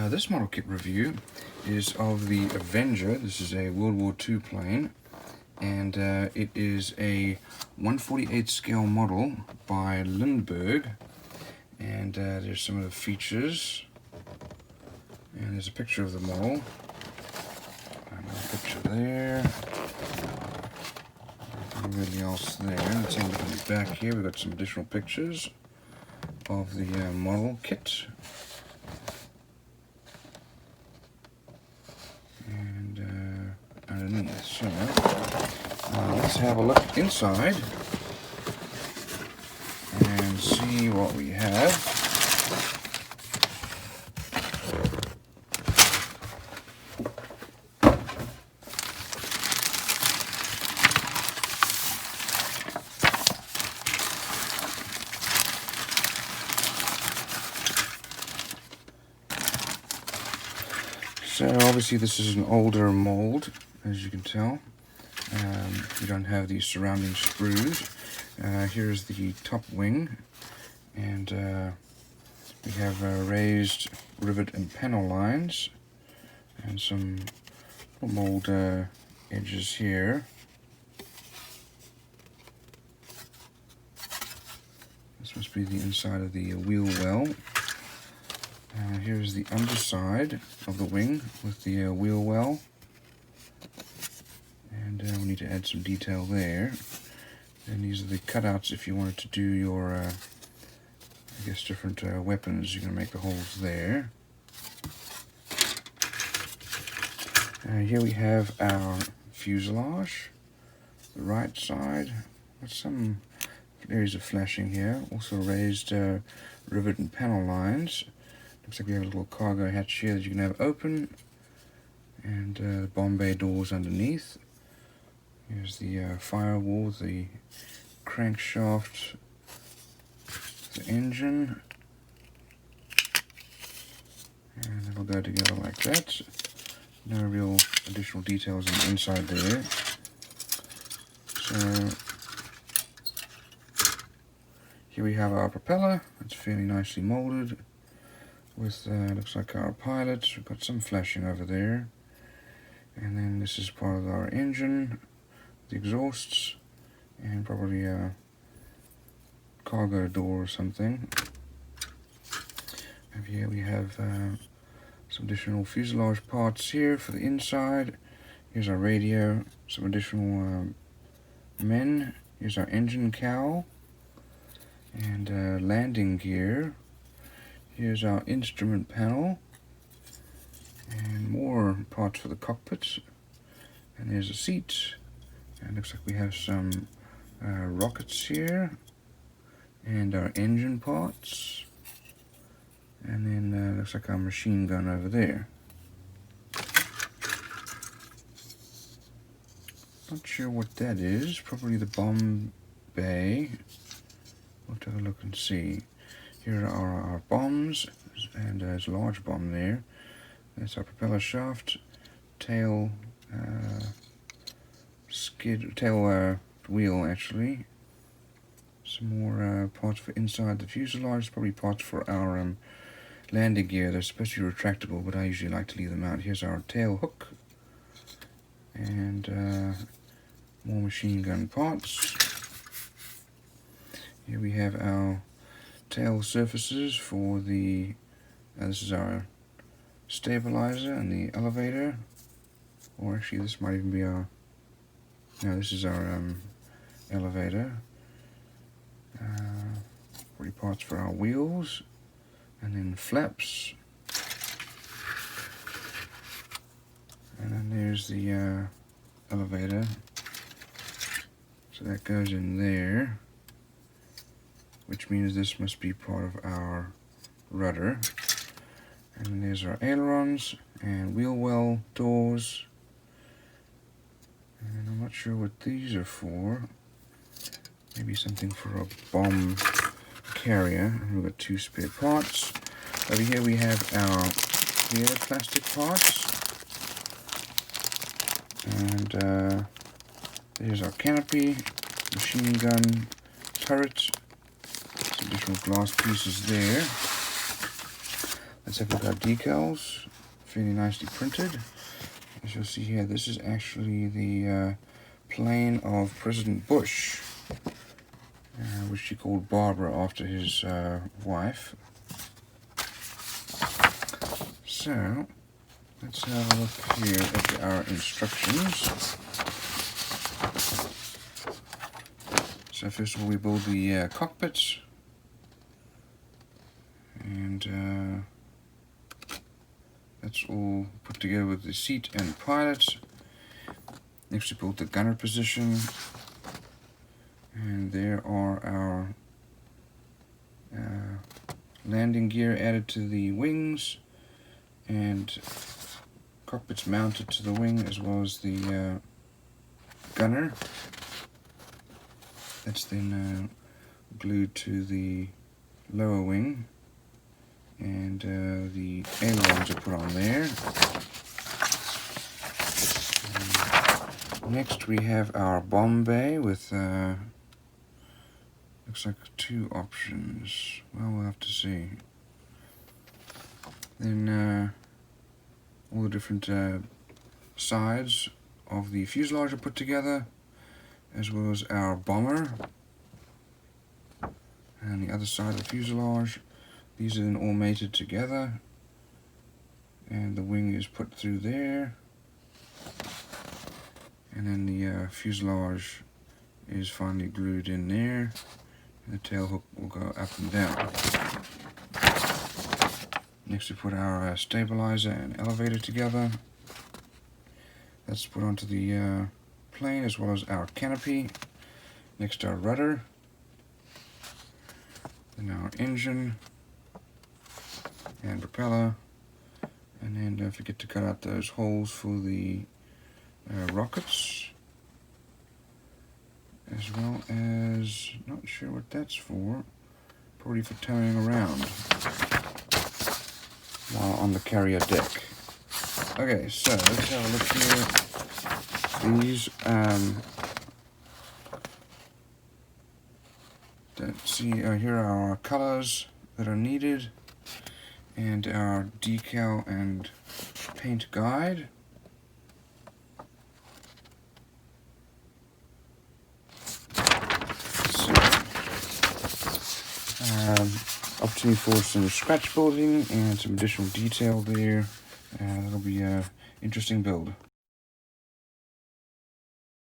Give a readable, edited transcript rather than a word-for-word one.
This model kit review is of the Avenger. This is a World War II plane, and it is a 1/48 scale model by Lindberg. And there's some of the features, and there's a picture of the model. Another picture there. Nothing really else there. Let's have a look at the back here. We've got some additional pictures of the model kit. And underneath. So let's have a look inside and see what we have. So obviously this is an older mold, as you can tell. We don't have the surrounding screws. Here's the top wing, and we have raised rivet and panel lines, and some mold edges here. This must be the inside of the wheel well. Here's the underside of the wing with the wheel well, and we need to add some detail there. And these are the cutouts if you wanted to do your, I guess, different weapons. You're going to make the holes there. Here we have our fuselage, the right side, with some areas of flashing here. Also raised rivet and panel lines. Looks like we have a little cargo hatch here that you can have open, and bomb bay doors underneath. Here's the firewall with the crankshaft, the engine, and it'll go together like that. No real additional details on the inside there. So here we have our propeller. It's fairly nicely molded with looks like our pilot. We've got some flashing over there, and then this is part of our engine, the exhausts, and probably a cargo door or something. And here we have some additional fuselage parts here for the inside. Here's our radio, some additional men. Here's our engine cowl and landing gear. Here's our instrument panel, and more parts for the cockpit. And there's a seat, and looks like we have some rockets here, and our engine parts, and then looks like our machine gun over there. Not sure what that is. Probably the bomb bay. We'll take a look and see. Here are our bombs, and there's a large bomb there. That's our propeller shaft, tail, tail wheel actually. Some more parts for inside the fuselage, probably parts for our landing gear. They're supposed to be retractable, but I usually like to leave them out. Here's our tail hook, and more machine gun parts. Here we have our tail surfaces for the, this is our stabilizer and the elevator, or actually this might even be our, no, this is our elevator. Pretty parts for our wheels, and then flaps, and then there's the elevator, so that goes in there, which means this must be part of our rudder. And then there's our ailerons and wheel well doors, and I'm not sure what these are for. Maybe something for a bomb carrier. And we've got two spare parts. Over here we have our clear plastic parts, and there's our canopy, machine gun, turret. Some additional glass pieces there. Let's have a look at our decals. Fairly nicely printed. As you'll see here, this is actually the plane of President Bush, which he called Barbara after his wife. So, let's have a look here at our instructions. So first of all, we build the cockpits, and that's all put together with the seat and pilot. Next we build the gunner position, and there are our landing gear added to the wings, and cockpits mounted to the wing, as well as the gunner. That's then glued to the lower wing, and the ailerons are put on there. Next we have our bomb bay with looks like 2 options. Well, we'll have to see. Then all the different sides of the fuselage are put together, as well as our bomber and the other side of the fuselage. These are then all mated together, and the wing is put through there, and then the fuselage is finally glued in there, and the tail hook will go up and down. Next we put our stabilizer and elevator together. That's put onto the plane, as well as our canopy. Next our rudder, then our engine and propeller, and then don't forget to cut out those holes for the rockets, as well as, not sure what that's for, probably for towing around while on the carrier deck. Okay, so let's have a look here. These here are our colors that are needed, and our decal and paint guide. So, opportunity for some scratch building and some additional detail there. That'll be an interesting build.